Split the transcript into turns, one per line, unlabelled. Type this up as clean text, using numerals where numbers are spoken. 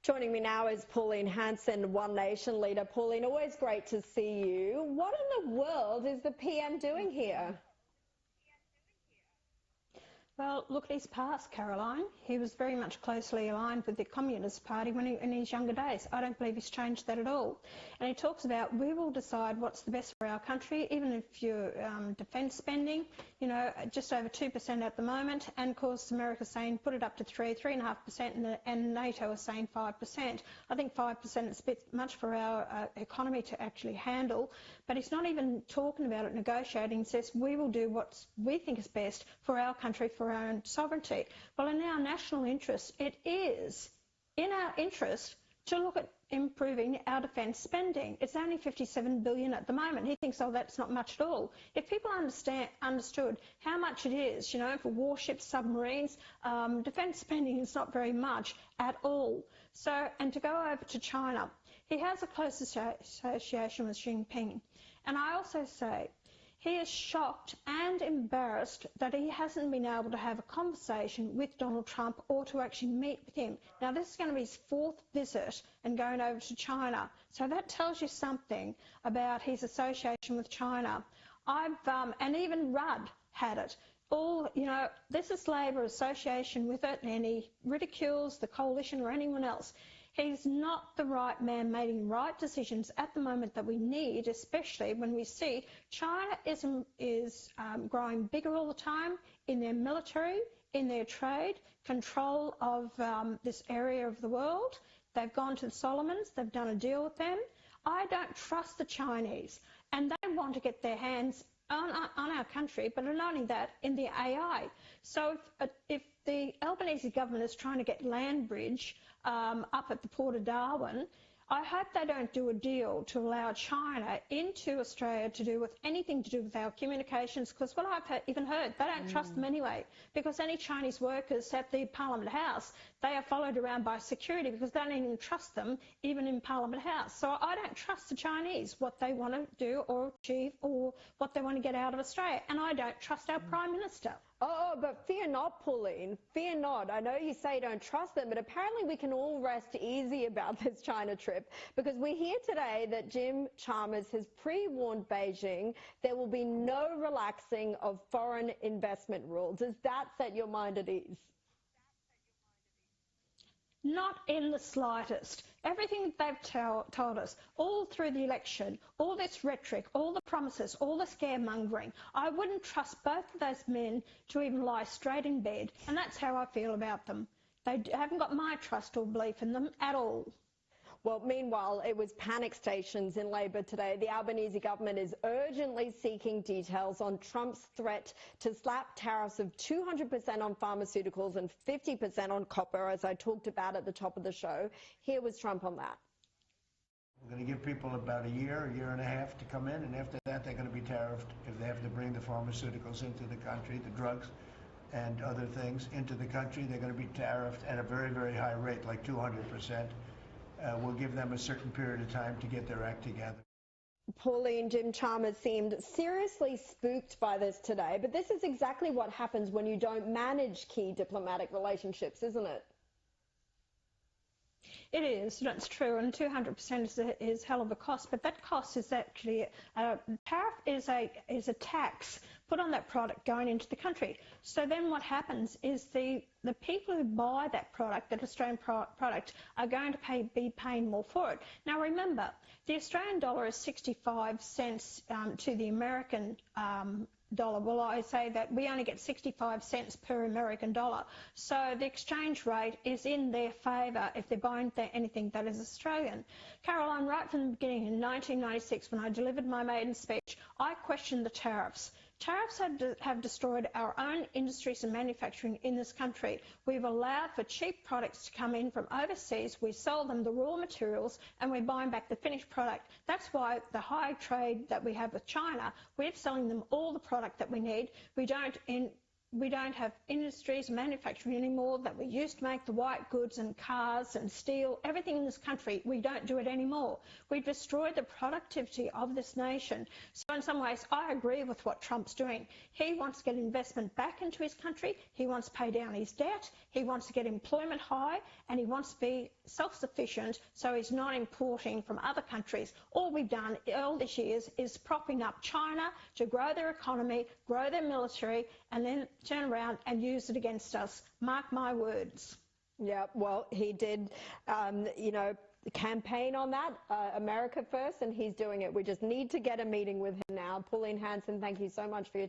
Joining me now is Pauline Hanson, One Nation leader. Pauline, always great to see you. What in the world is the PM doing here?
Well, look at his past, Caroline. He was very much closely aligned with the Communist Party in his younger days. I don't believe he's changed that at all. And he talks about we will decide what's the best for our country, even if your defence spending, just over 2% at the moment. And of course, America's saying put it up to 3.5%, and NATO is saying 5%. I think 5% is a bit much for our economy to actually handle. But he's not even talking about it, negotiating. He says we will do what we think is best for our country, for our own sovereignty. Well, in our national interest, it is in our interest to look at improving our defence spending. It's only $57 billion at the moment. He thinks, oh, that's not much at all. If people understood how much it is, for warships, submarines, defence spending is not very much at all. So, and to go over to China, he has a close association with Xi Jinping. And I also say, he is shocked and embarrassed that he hasn't been able to have a conversation with Donald Trump or to actually meet with him. Now, this is going to be his fourth visit and going over to China. So that tells you something about his association with China. And even Rudd had it. This is Labor association with it, and he ridicules the coalition or anyone else. He's not the right man making right decisions at the moment that we need, especially when we see China is growing bigger all the time in their military, in their trade, control of this area of the world. They've gone to the Solomons, they've done a deal with them. I don't trust the Chinese, and they want to get their hands on our country, but not only that, in the AI. So if the Albanese government is trying to get land bridge up at the Port of Darwin, I hope they don't do a deal to allow China into Australia to do with anything to do with our communications, because what I've even heard, they don't trust them anyway, because any Chinese workers at the Parliament House, they are followed around by security because they don't even trust them, even in Parliament House. So I don't trust the Chinese, what they want to do or achieve or what they want to get out of Australia. And I don't trust our Prime Minister.
Oh, but fear not, Pauline. Fear not. I know you say don't trust them, but apparently we can all rest easy about this China trip, because we hear today that Jim Chalmers has pre-warned Beijing there will be no relaxing of foreign investment rules. Does that set your mind at ease?
Not in the slightest. Everything they've told us, all through the election, all this rhetoric, all the promises, all the scaremongering, I wouldn't trust both of those men to even lie straight in bed. And that's how I feel about them. They haven't got my trust or belief in them at all.
Well, meanwhile, it was panic stations in Labor today. The Albanese government is urgently seeking details on Trump's threat to slap tariffs of 200% on pharmaceuticals and 50% on copper, as I talked about at the top of the show. Here was Trump on that.
We're going to give people about a year and a half to come in, and after that they're going to be tariffed if they have to bring the pharmaceuticals into the country, the drugs and other things into the country. They're going to be tariffed at a very, very high rate, like 200%. We'll give them a certain period of time to get their act together.
Pauline, Jim Chalmers seemed seriously spooked by this today, but this is exactly what happens when you don't manage key diplomatic relationships, isn't it?
It is, that's true, and 200% is hell of a cost, but that cost is actually, tariff is a tax put on that product going into the country. So then what happens is the people who buy that product, that Australian product, are going to be paying more for it. Now remember, the Australian dollar is 65 cents to the American dollar. Well, I say that we only get 65 cents per American dollar. So the exchange rate is in their favour if they're buying anything that is Australian. Caroline, right from the beginning in 1996, when I delivered my maiden speech, I questioned the tariffs. Tariffs have destroyed our own industries and manufacturing in this country. We've allowed for cheap products to come in from overseas. We sell them the raw materials and we're buying back the finished product. That's why the high trade that we have with China, we're selling them all the product that we need. We don't We don't have industries and manufacturing anymore that we used to make the white goods and cars and steel, everything in this country. We don't do it anymore. We've destroyed the productivity of this nation. So in some ways, I agree with what Trump's doing. He wants to get investment back into his country. He wants to pay down his debt. He wants to get employment high, and he wants to be self-sufficient so he's not importing from other countries. All we've done all these years is propping up China to grow their economy, grow their military, and then turn around and use it against us. Mark my words.
Yeah, well, he did, campaign on that, America first, and he's doing it. We just need to get a meeting with him now. Pauline Hanson, thank you so much for your